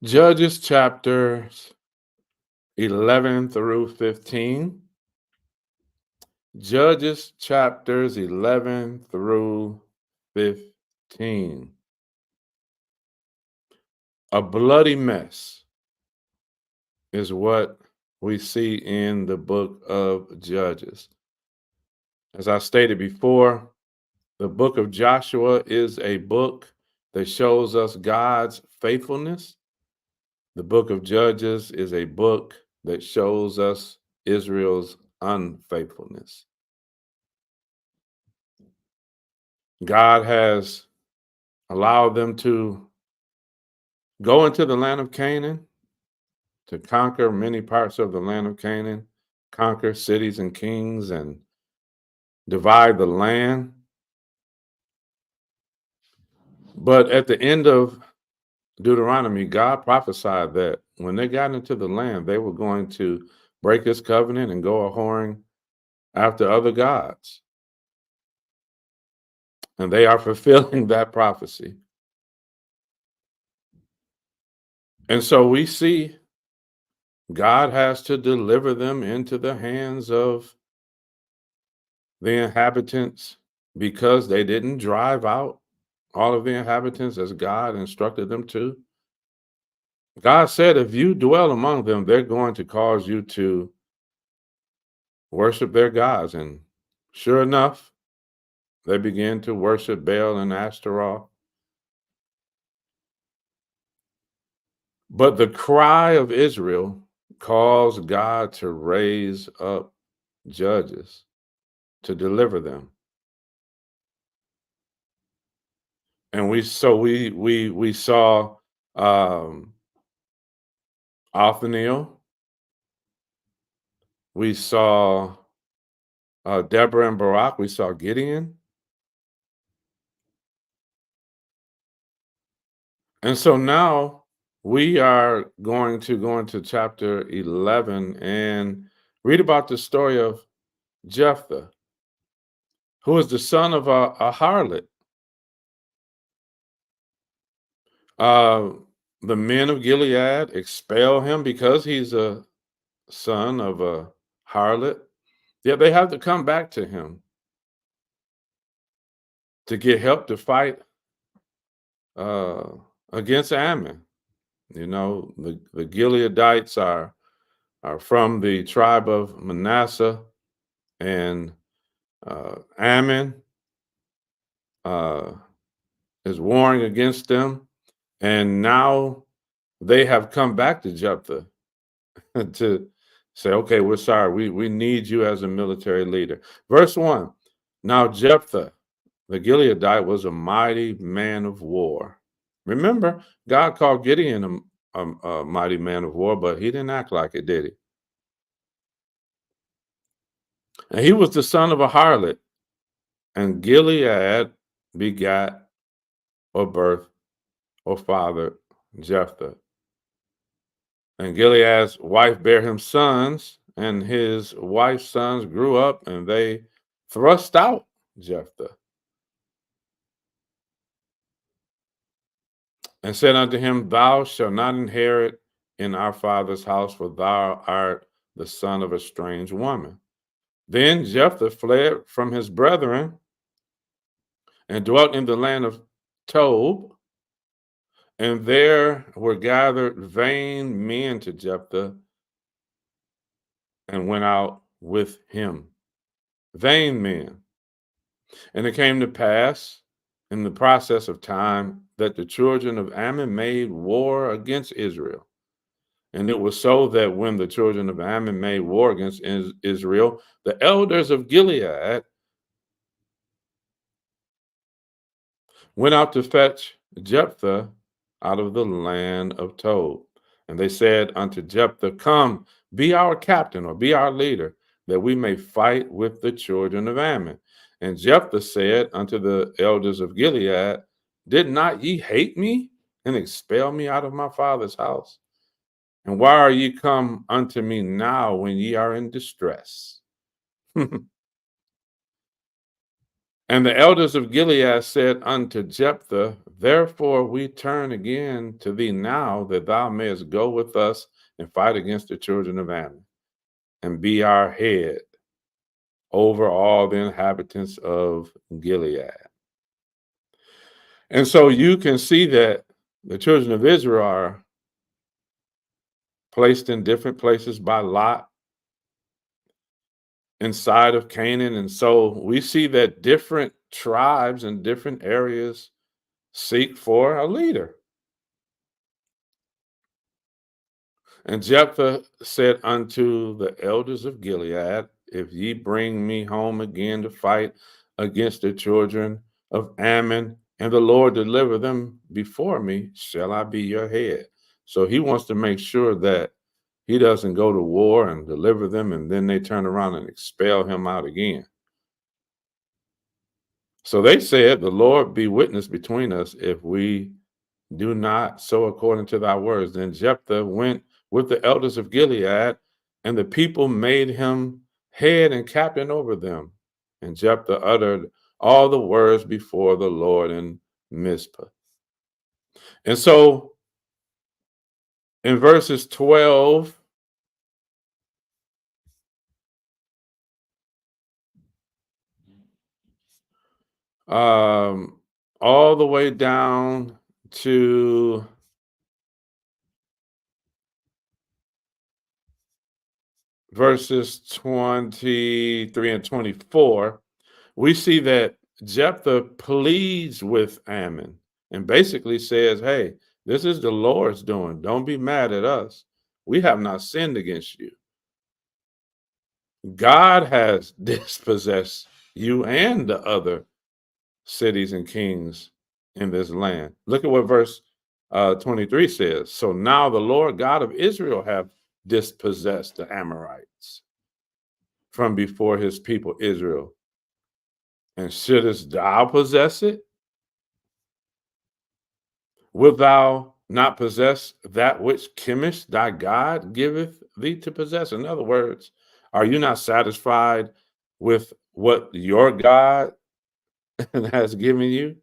Judges chapters 11 through 15. Judges chapters 11 through 15. A bloody mess is what we see in the book of Judges. As I stated before, the book of Joshua is a book that shows us God's faithfulness. The book of Judges is a book that shows us Israel's unfaithfulness. God has allowed them to go into the land of Canaan, to conquer many parts of the land of Canaan, conquer cities and kings, and divide the land. But at the end of Deuteronomy, God prophesied that when they got into the land, they were going to break his covenant and go a whoring after other gods. And they are fulfilling that prophecy. And so we see God has to deliver them into the hands of the inhabitants because they didn't drive out all of the inhabitants as God instructed them to. God said, if you dwell among them, they're going to cause you to worship their gods. And sure enough, they began to worship Baal and Ashtaroth. But the cry of Israel caused God to raise up judges to deliver them. And we saw Othniel. We saw Deborah and Barak. We saw Gideon. And so now we are going to go into chapter 11 and read about the story of Jephthah, who is the son of a harlot. The men of Gilead expel him because he's a son of a harlot. Yet they have to come back to him to get help to fight against Ammon. You know, the Gileadites are from the tribe of Manasseh, and Ammon is warring against them. And now they have come back to Jephthah to say, okay, we're sorry. We need you as a military leader. Verse 1, now Jephthah, the Gileadite, was a mighty man of war. Remember, God called Gideon a mighty man of war, but he didn't act like it, did he? And he was the son of a harlot, and Gilead begat or birthed or fathered Jephthah. And Gilead's wife bare him sons, and his wife's sons grew up, and they thrust out Jephthah and said unto him, thou shalt not inherit in our father's house, for thou art the son of a strange woman. Then Jephthah fled from his brethren and dwelt in the land of Tob, and there were gathered vain men to Jephthah and went out with him. Vain men. And it came to pass in the process of time that the children of Ammon made war against Israel. And it was so that when the children of Ammon made war against Israel, the elders of Gilead went out to fetch Jephthah out of the land of Tob. And they said unto Jephthah, come, be our captain or be our leader, that we may fight with the children of Ammon. And Jephthah said unto the elders of Gilead, did not ye hate me and expel me out of my father's house? And why are ye come unto me now when ye are in distress? And the elders of Gilead said unto Jephthah, therefore we turn again to thee now, that thou mayest go with us and fight against the children of Ammon, and be our head over all the inhabitants of Gilead. And so you can see that the children of Israel are placed in different places by lot inside of Canaan. And so we see that different tribes in different areas seek for a leader. And Jephthah said unto the elders of Gilead, if ye bring me home again to fight against the children of Ammon, and the Lord deliver them before me, shall I be your head? So he wants to make sure that he doesn't go to war and deliver them, and then they turn around and expel him out again. So they said, the Lord be witness between us if we do not so according to thy words. Then Jephthah went with the elders of Gilead, and the people made him head and captain over them. And Jephthah uttered all the words before the Lord in Mizpah. And so in verses 12 all the way down to verses 23 and 24, we see that Jephthah pleads with Ammon and basically says, hey, this is the Lord's doing. Don't be mad at us. We have not sinned against you. God has dispossessed you and the other cities and kings in this land. Look at what verse 23 says. So now the Lord God of Israel have dispossessed the Amorites from before his people Israel. And shouldest thou possess it? Wilt thou not possess that which Chemish, thy God, giveth thee to possess? In other words, are you not satisfied with what your God has given you?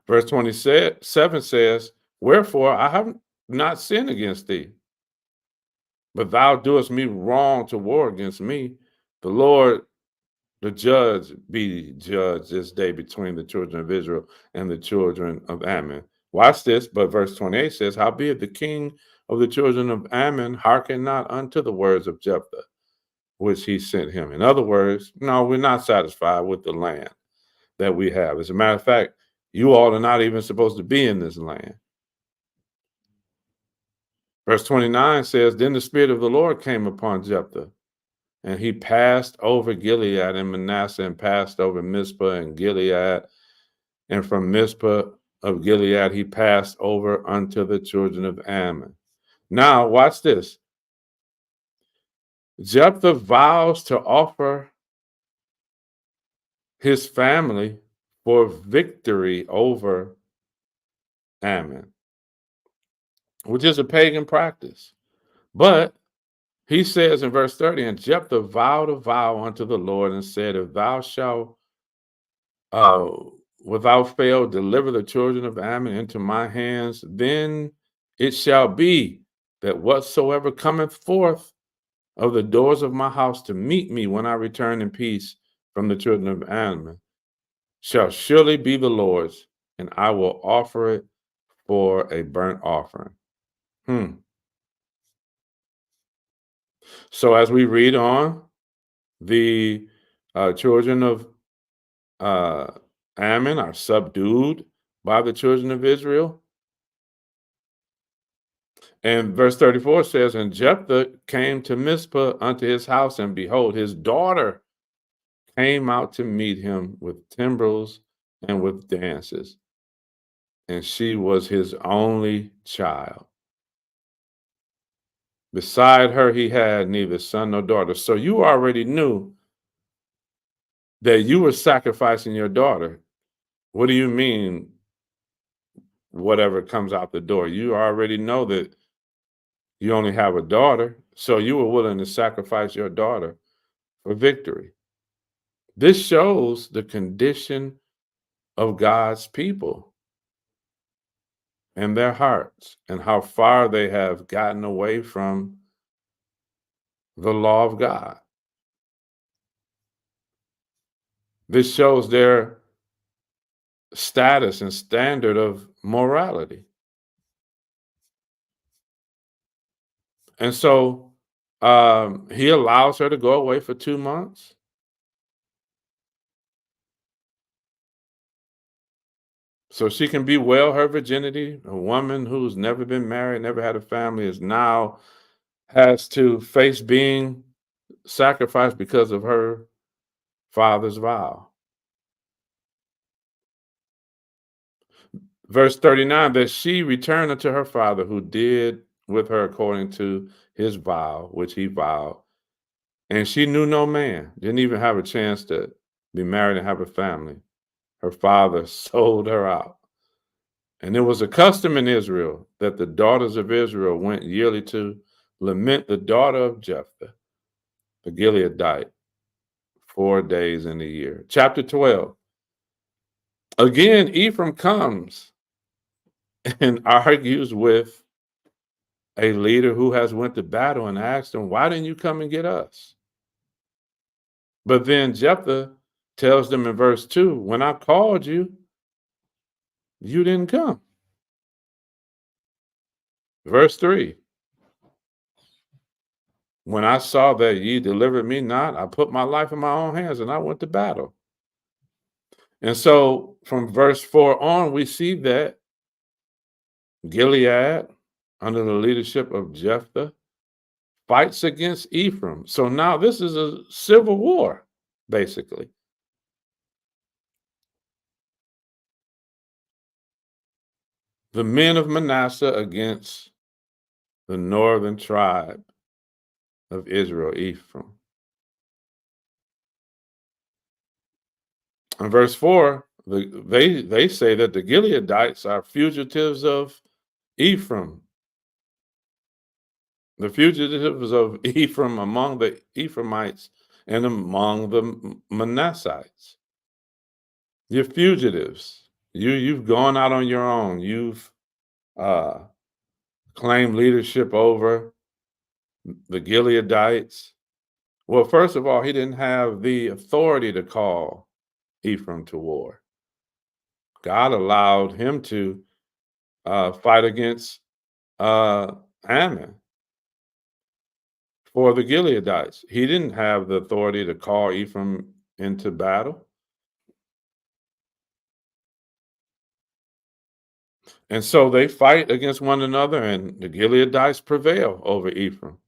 Verse 27 says, wherefore I have not sinned against thee, but thou doest me wrong to war against me. The Lord, the judge, be judged this day between the children of Israel and the children of Ammon. Watch this, but verse 28 says, howbeit the king of the children of Ammon hearkened not unto the words of Jephthah, which he sent him. In other words, no, we're not satisfied with the land that we have. As a matter of fact, you all are not even supposed to be in this land. Verse 29 says, then the Spirit of the Lord came upon Jephthah, and he passed over Gilead and Manasseh, and passed over Mizpah and Gilead. And from Mizpah of Gilead, he passed over unto the children of Ammon. Now, watch this. Jephthah vows to offer his family for victory over Ammon, which is a pagan practice. But he says in verse 30, and Jephthah vowed a vow unto the Lord and said, if thou shalt without fail deliver the children of Ammon into my hands, then it shall be that whatsoever cometh forth of the doors of my house to meet me when I return in peace from the children of Ammon shall surely be the Lord's, and I will offer it for a burnt offering. So as we read on, the children of Ammon are subdued by the children of Israel. And verse 34 says, and Jephthah came to Mizpah unto his house, and behold, his daughter came out to meet him with timbrels and with dances. And she was his only child. Beside her, he had neither son nor daughter. So you already knew that you were sacrificing your daughter. What do you mean, whatever comes out the door? You already know that you only have a daughter, so you were willing to sacrifice your daughter for victory. This shows the condition of God's people and their hearts and how far they have gotten away from the law of God. This shows their status and standard of morality. And so he allows her to go away for 2 months. So she can bewail her virginity. A woman who's never been married, never had a family, is now has to face being sacrificed because of her father's vow. Verse 39, that she returned unto her father who did with her according to his vow, which he vowed. And she knew no man, didn't even have a chance to be married and have a family. Her father sold her out. And it was a custom in Israel that the daughters of Israel went yearly to lament the daughter of Jephthah, the Gileadite, 4 days in the year. Chapter 12. Again, Ephraim comes and argues with a leader who has went to battle and asked him, why didn't you come and get us? But then Jephthah tells them in verse 2, when I called you, you didn't come. Verse 3, when I saw that ye delivered me not, I put my life in my own hands and I went to battle. And so from verse 4 on, we see that Gilead, under the leadership of Jephthah, fights against Ephraim. So now this is a civil war, basically. The men of Manasseh against the northern tribe of Israel, Ephraim. In verse 4, they say that the Gileadites are fugitives of Ephraim. The fugitives of Ephraim among the Ephraimites and among the Manassites. You're fugitives. You've gone out on your own. You've claimed leadership over the Gileadites. Well, first of all, he didn't have the authority to call Ephraim to war. God allowed him to fight against Ammon for the Gileadites. He didn't have the authority to call Ephraim into battle. And so they fight against one another, and the Gileadites prevail over Ephraim.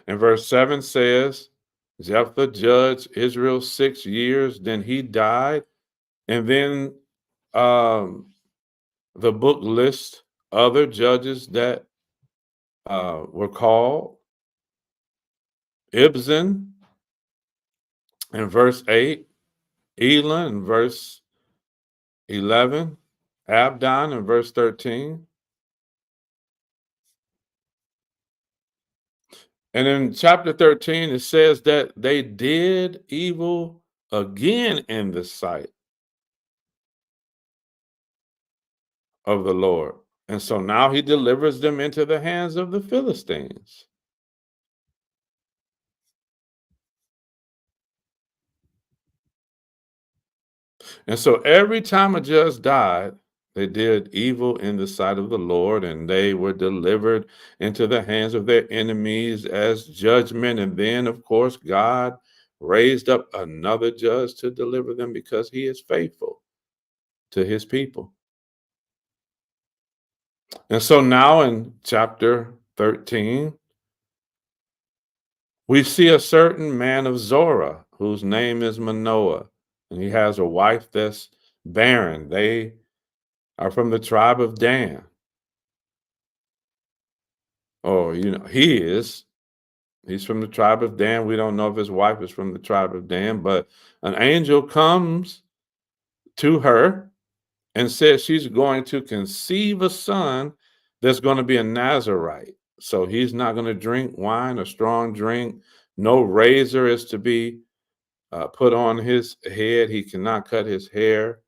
And verse 7 says, Jephthah judged Israel 6 years, then he died. And then the book lists other judges that were called. Ibzan in verse 8, Elah in verse 11, Abdon in verse 13. And in chapter 13, it says that they did evil again in the sight of the Lord. And so now he delivers them into the hands of the Philistines. And so every time a judge died, they did evil in the sight of the Lord, and they were delivered into the hands of their enemies as judgment. And then, of course, God raised up another judge to deliver them because he is faithful to his people. And so now in chapter 13, we see a certain man of Zorah whose name is Manoah, and he has a wife that's barren. They are from the tribe of Dan. Or, he's from the tribe of Dan. We don't know if his wife is from the tribe of Dan, but an angel comes to her and says she's going to conceive a son that's going to be a Nazarite. So he's not going to drink wine or strong drink, No razor is to be put on his head. He cannot cut his hair.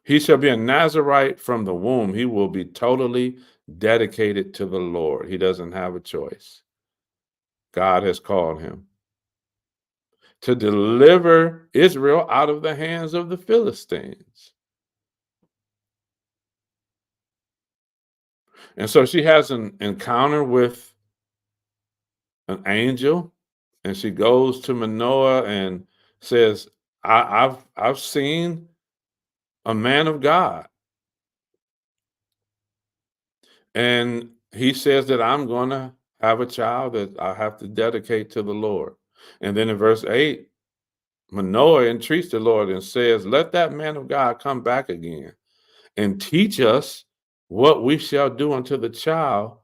He shall be a Nazarite from the womb. He will be totally dedicated to the Lord. He doesn't have a choice. God has called him to deliver Israel out of the hands of the Philistines. And so she has an encounter with an angel, and she goes to Manoah and says, I've seen a man of God. And he says that I'm going to have a child that I have to dedicate to the Lord. And then in verse 8, Manoah entreats the Lord and says, let that man of God come back again and teach us what we shall do unto the child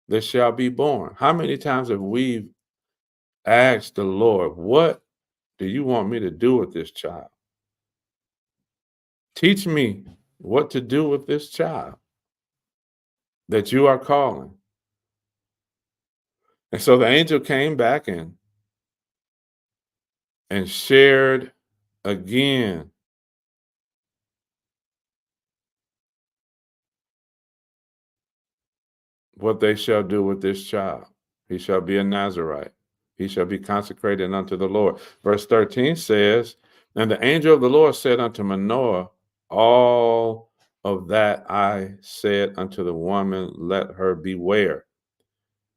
that shall be born. How many times have we asked the Lord, what do you want me to do with this child? Teach me what to do with this child that you are calling. And so the angel came back and shared again what they shall do with this child. He shall be a Nazarite. He shall be consecrated unto the Lord. Verse 13 says, and the angel of the Lord said unto Manoah, all of that I said unto the woman, let her beware.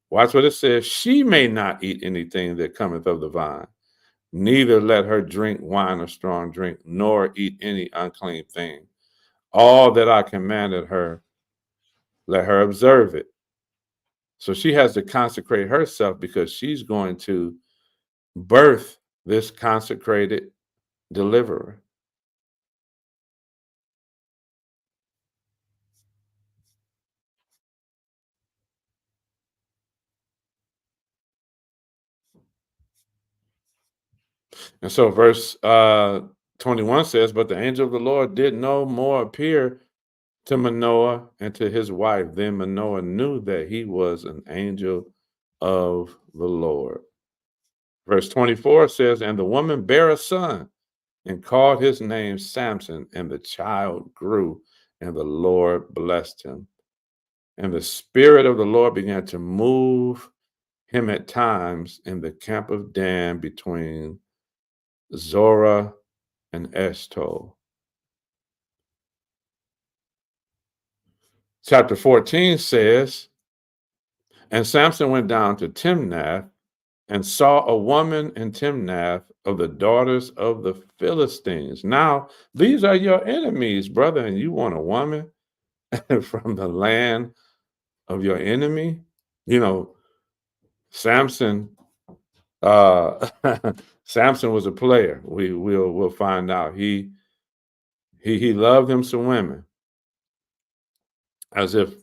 Watch what it says. She may not eat anything that cometh of the vine, neither let her drink wine or strong drink, nor eat any unclean thing. All that I commanded her, let her observe it. So she has to consecrate herself because she's going to birth this consecrated deliverer. And so verse 21 says, but the angel of the Lord did no more appear to Manoah and to his wife. Then Manoah knew that he was an angel of the Lord. Verse 24 says, and the woman bare a son and called his name Samson, and the child grew, and the Lord blessed him. And the Spirit of the Lord began to move him at times in the camp of Dan between Zorah and Eshtaol. Chapter 14 says, and Samson went down to Timnath and saw a woman in Timnath of the daughters of the Philistines. Now, these are your enemies, brother, and you want a woman from the land of your enemy? You know, Samson, uh, Samson was a player. We'll find out. He loved him some women, as if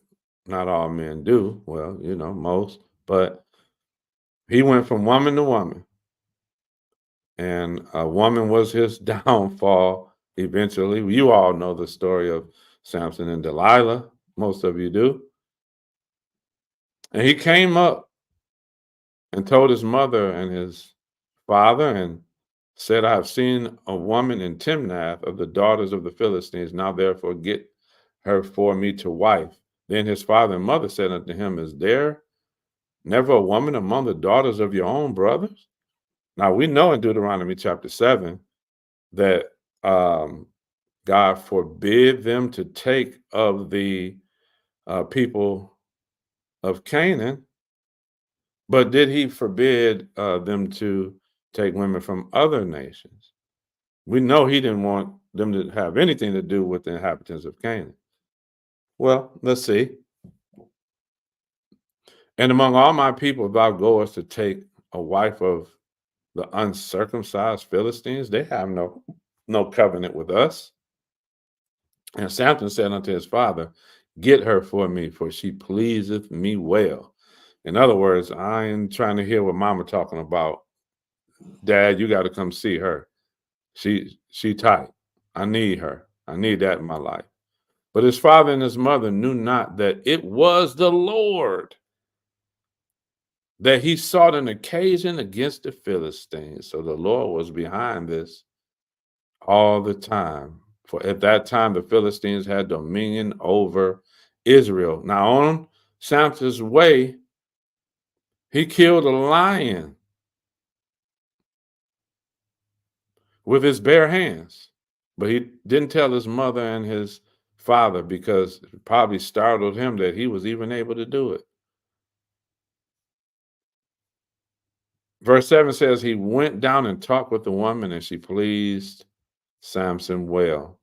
not all men do. Well, you know, most, but he went from woman to woman, and a woman was his downfall eventually. You all know the story of Samson and Delilah. Most of you do. And he came up and told his mother and his father and said, I have seen a woman in Timnath of the daughters of the Philistines. Now therefore get her for me to wife. Then his father and mother said unto him, is there never a woman among the daughters of your own brothers? Now we know in Deuteronomy chapter 7 that God forbid them to take of the people of Canaan, but did he forbid them to take women from other nations? We know he didn't want them to have anything to do with the inhabitants of Canaan. Well, let's see. And among all my people, thou goest to take a wife of the uncircumcised Philistines. They have no covenant with us. And Samson said unto his father, get her for me, for she pleaseth me well. In other words, I ain't trying to hear what mama talking about. Dad, you got to come see her. She tight. I need her. I need that in my life. But his father and his mother knew not that it was the Lord, that he sought an occasion against the Philistines. So the Lord was behind this all the time. For at that time, the Philistines had dominion over Israel. Now, on Samson's way, he killed a lion with his bare hands. But he didn't tell his mother and his father because it probably startled him that he was even able to do it. Verse 7 says, he went down and talked with the woman, and she pleased Samson well.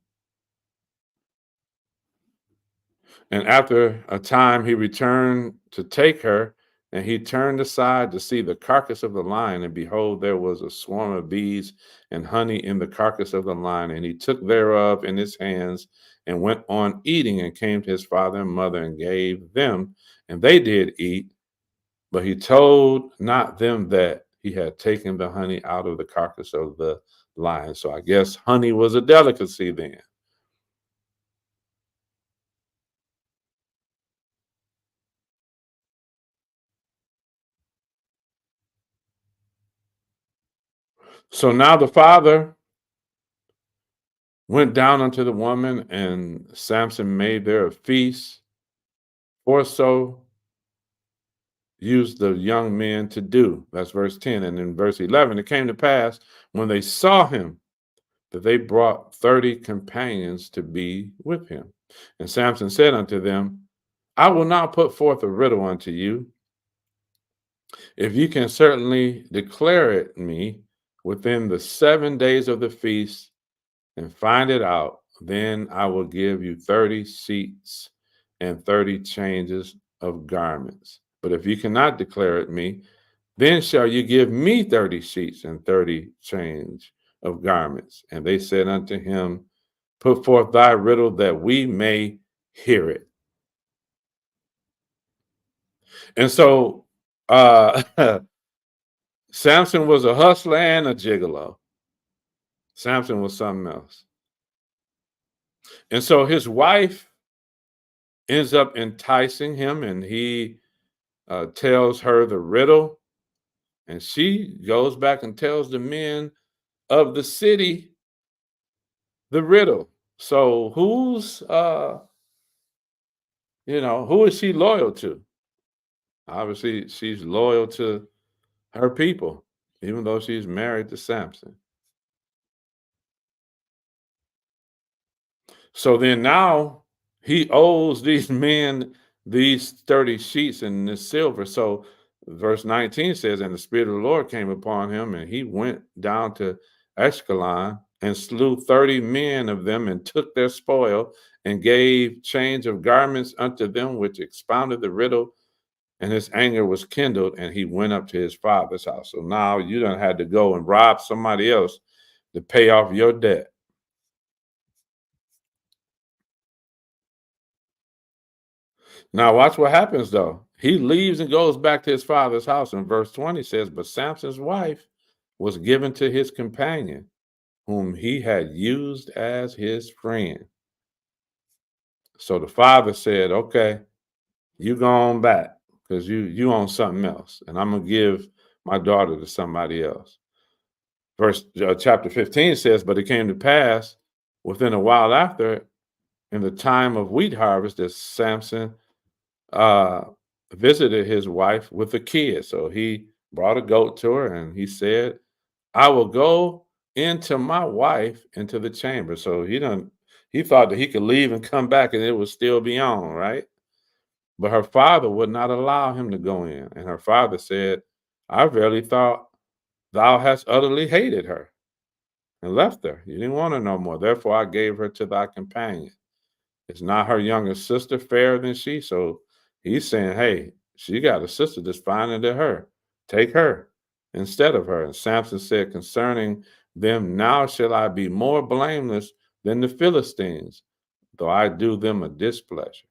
And after a time, he returned to take her, and he turned aside to see the carcass of the lion. And behold, there was a swarm of bees and honey in the carcass of the lion. And he took thereof in his hands and went on eating, and came to his father and mother and gave them, and they did eat. But he told not them that he had taken the honey out of the carcass of the lion. So I guess honey was a delicacy then. So now the father went down unto the woman, and Samson made there a feast, for so used the young men to do. That's verse 10. And in verse 11, it came to pass when they saw him that they brought 30 companions to be with him. And Samson said unto them, I will now put forth a riddle unto you. If you can certainly declare it me within the 7 days of the feast, and find it out, then I will give you 30 seats and 30 changes of garments. But if you cannot declare it me, then shall you give me 30 sheets and 30 change of garments. And they said unto him, put forth thy riddle that we may hear it. And so Samson was a hustler and a gigolo. Samson was something else. And so his wife ends up enticing him, and he tells her the riddle, and she goes back and tells the men of the city the riddle. So who is she loyal to? Obviously, she's loyal to her people, even though she's married to Samson. So then now he owes these men these 30 sheets and this silver. So verse 19 says, and the Spirit of the Lord came upon him, and he went down to Ashkelon and slew 30 men of them, and took their spoil, and gave change of garments unto them, which expounded the riddle. And his anger was kindled, and he went up to his father's house. So now you done had to go and rob somebody else to pay off your debt. Now watch what happens though. He leaves and goes back to his father's house. And verse 20 says, but Samson's wife was given to his companion, whom he had used as his friend. So the father said, okay, you go on back, because you own something else, and I'm gonna give my daughter to somebody else. Chapter 15 says, but it came to pass within a while after, in the time of wheat harvest, that Samson uh, visited his wife with a kid. So he brought a goat to her, and he said, I will go into my wife into the chamber. So he thought that he could leave and come back and it would still be on, right? But her father would not allow him to go in. And her father said, I verily thought thou hast utterly hated her and left her. You didn't want her no more. Therefore I gave her to thy companion. Is not her younger sister fairer than she? So he's saying, hey, she got a sister that's finer than her. Take her instead of her. And Samson said concerning them, now shall I be more blameless than the Philistines, though I do them a displeasure.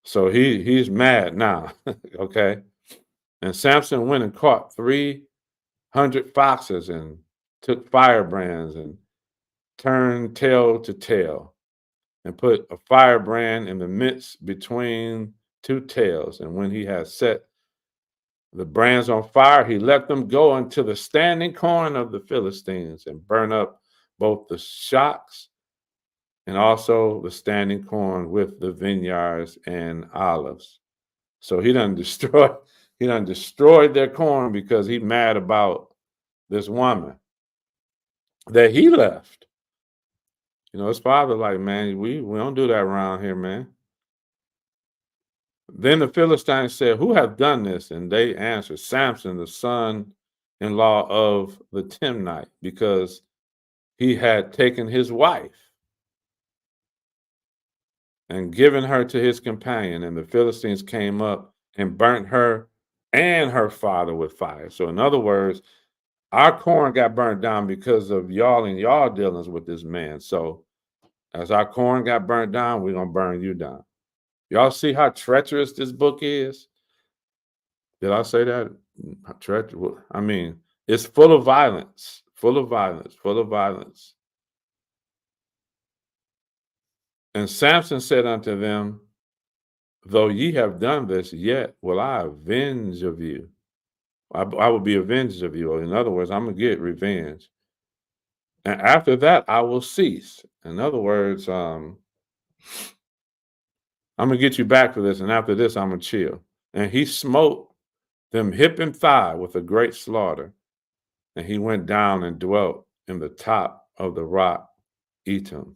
So he's mad now. Okay. And Samson went and caught 300 foxes, and took firebrands, and turned tail to tail. and put a firebrand in the midst between two tails. And when he had set the brands on fire, he let them go into the standing corn of the Philistines and burn up both the shocks and also the standing corn with the vineyards and olives. So he done destroyed their corn because he mad about this woman that he left. You know, his father like, man, we don't do that around here, man. Then the Philistines said, who hath done this? And they answered, Samson, the son-in-law of the Timnite, because he had taken his wife and given her to his companion. And the Philistines came up and burnt her and her father with fire. So in other words, our corn got burnt down because of y'all and y'all dealings with this man. So as our corn got burnt down, we're going to burn you down. Y'all see how treacherous this book is? Did I say that? Treacherous. I mean, it's full of violence, full of violence, full of violence. And Samson said unto them, though ye have done this, yet will I avenge of you. I will be avenged of you. In other words, I'm going to get revenge. And after that, I will cease. In other words, I'm going to get you back for this. And after this, I'm going to chill. And he smote them hip and thigh with a great slaughter. And he went down and dwelt in the top of the rock, Etam.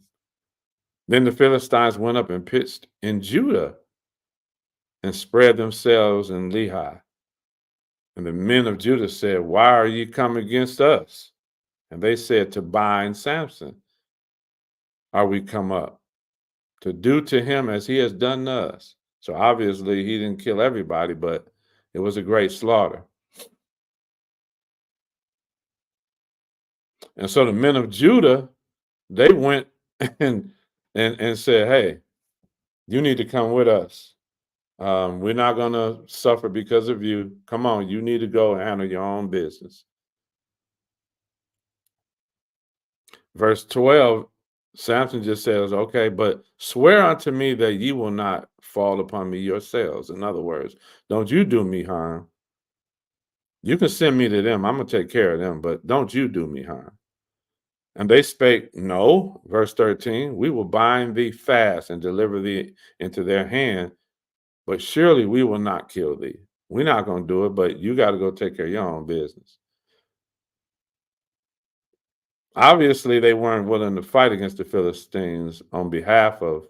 Then the Philistines went up and pitched in Judah and spread themselves in Lehi. And the men of Judah said, why are ye come against us? And they said, to bind Samson are we come up, to do to him as he has done to us. So obviously he didn't kill everybody, but it was a great slaughter. And so the men of Judah, they went and said, hey, you need to come with us. We're not going to suffer because of you. Come on, you need to go and handle your own business. Verse 12, Samson just says, okay, but swear unto me that ye will not fall upon me yourselves. In other words, don't you do me harm. You can send me to them. I'm going to take care of them, but don't you do me harm. And they spake, no, verse 13, we will bind thee fast and deliver thee into their hand, but surely we will not kill thee. We're not going to do it, but you got to go take care of your own business. Obviously, they weren't willing to fight against the Philistines on behalf of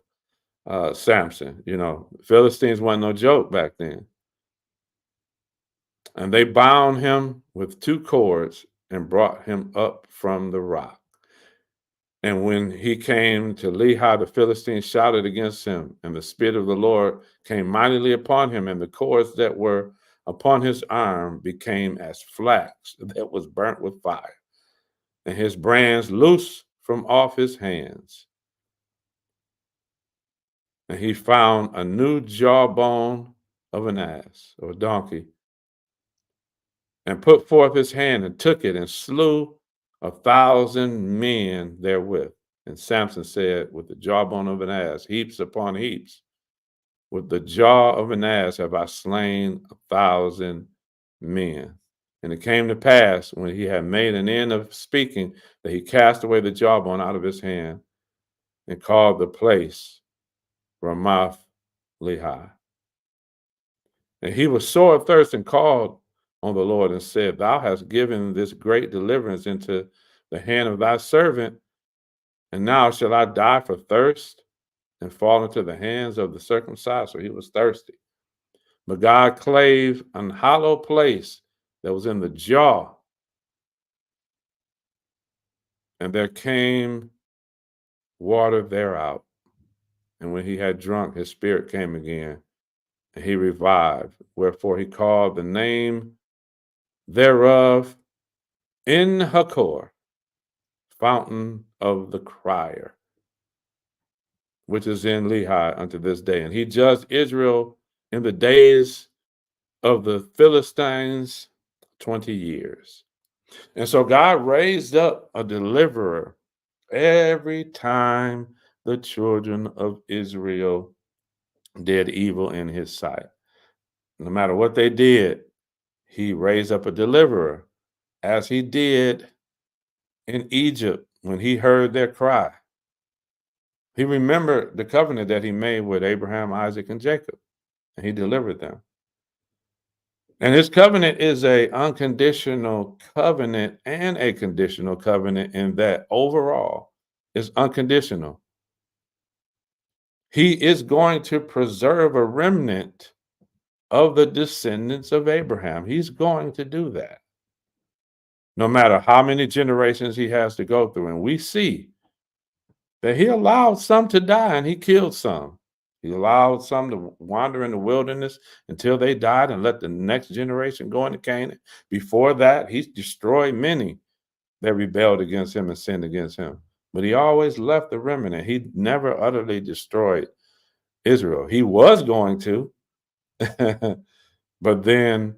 Samson. You know, Philistines wasn't no joke back then. And they bound him with 2 cords and brought him up from the rock. And when he came to Lehi, the Philistines shouted against him, and the Spirit of the Lord came mightily upon him, and the cords that were upon his arm became as flax that was burnt with fire, and his brands loose from off his hands. And he found a new jawbone of an ass or donkey, and put forth his hand and took it and slew 1,000 men therewith. And Samson said, with the jawbone of an ass, heaps upon heaps, with the jaw of an ass have I slain 1,000 men. And it came to pass, when he had made an end of speaking, that he cast away the jawbone out of his hand and called the place Ramath Lehi. And he was sore athirst and called on the Lord and said, thou hast given this great deliverance into the hand of thy servant, and now shall I die for thirst and fall into the hands of the circumcised? So he was thirsty. But God clave an hollow place that was in the jaw, and there came water thereout. And when he had drunk, his spirit came again, and he revived. Wherefore he called the name thereof En Hakor, fountain of the crier, which is in Lehi unto this day. And he judged Israel in the days of the Philistines 20 years. And so God raised up a deliverer every time the children of Israel did evil in his sight. No matter what they did, he raised up a deliverer, as he did in Egypt when he heard their cry. He remembered the covenant that he made with Abraham, Isaac, and Jacob, and he delivered them. And his covenant is a unconditional covenant and a conditional covenant in that overall is unconditional. He is going to preserve a remnant of the descendants of Abraham. He's going to do that, no matter how many generations he has to go through. And we see that he allowed some to die and he killed some. He allowed some to wander in the wilderness until they died and let the next generation go into Canaan. Before that, he destroyed many that rebelled against him and sinned against him. But he always left the remnant. He never utterly destroyed Israel. He was going to, but then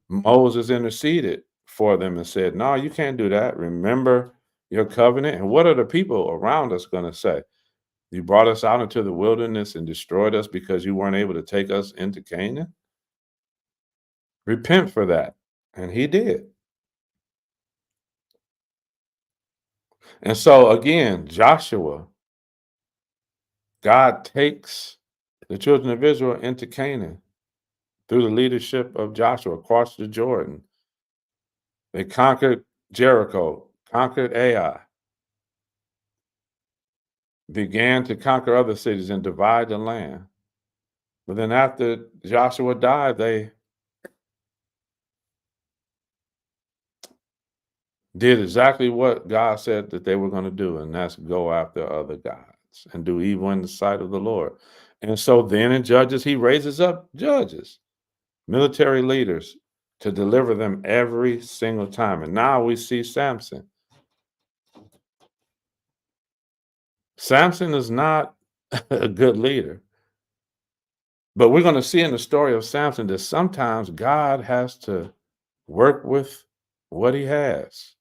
Moses interceded for them and said, no, you can't do that. Remember your covenant. And what are the people around us going to say? You brought us out into the wilderness and destroyed us because you weren't able to take us into Canaan? Repent for that. And he did. And so again, Joshua, God takes the children of Israel into Canaan through the leadership of Joshua across the Jordan. They conquered Jericho, conquered Ai, began to conquer other cities and divide the land. But then after Joshua died, they did exactly what God said that they were going to do, and that's go after other gods and do evil in the sight of the Lord. And so then in Judges, he raises up judges, military leaders, to deliver them every single time. And now we see Samson. Samson is not a good leader. But we're going to see in the story of Samson that sometimes God has to work with what he has.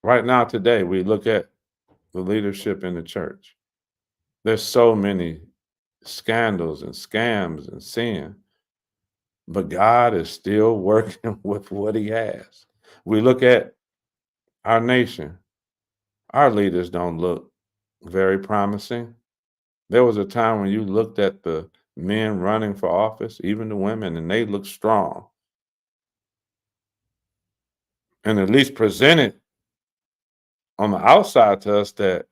Right now, today, we look at the leadership in the church. There's so many scandals and scams and sin, but God is still working with what he has. We look at our nation. Our leaders don't look very promising. There was a time when you looked at the men running for office, even the women, and they looked strong. And at least presented on the outside to us that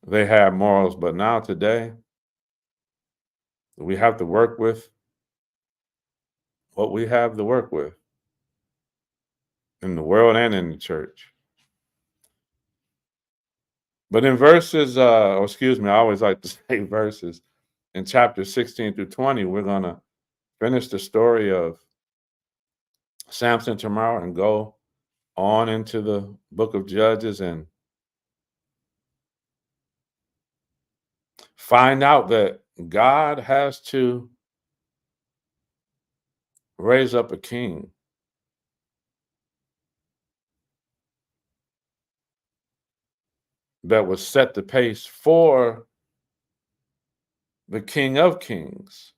they have morals. But now today, we have to work with what we have to work with in the world and in the church. But in verses, I always like to say verses, in chapter 16 through 20, we're going to finish the story of Samson tomorrow and go on into the book of Judges and find out that God has to raise up a king that would set the pace for the King of Kings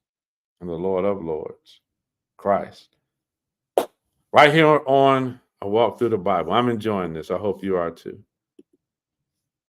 and the Lord of Lords, Christ. Right here on A Walk Through the Bible. I'm enjoying this. I hope you are too.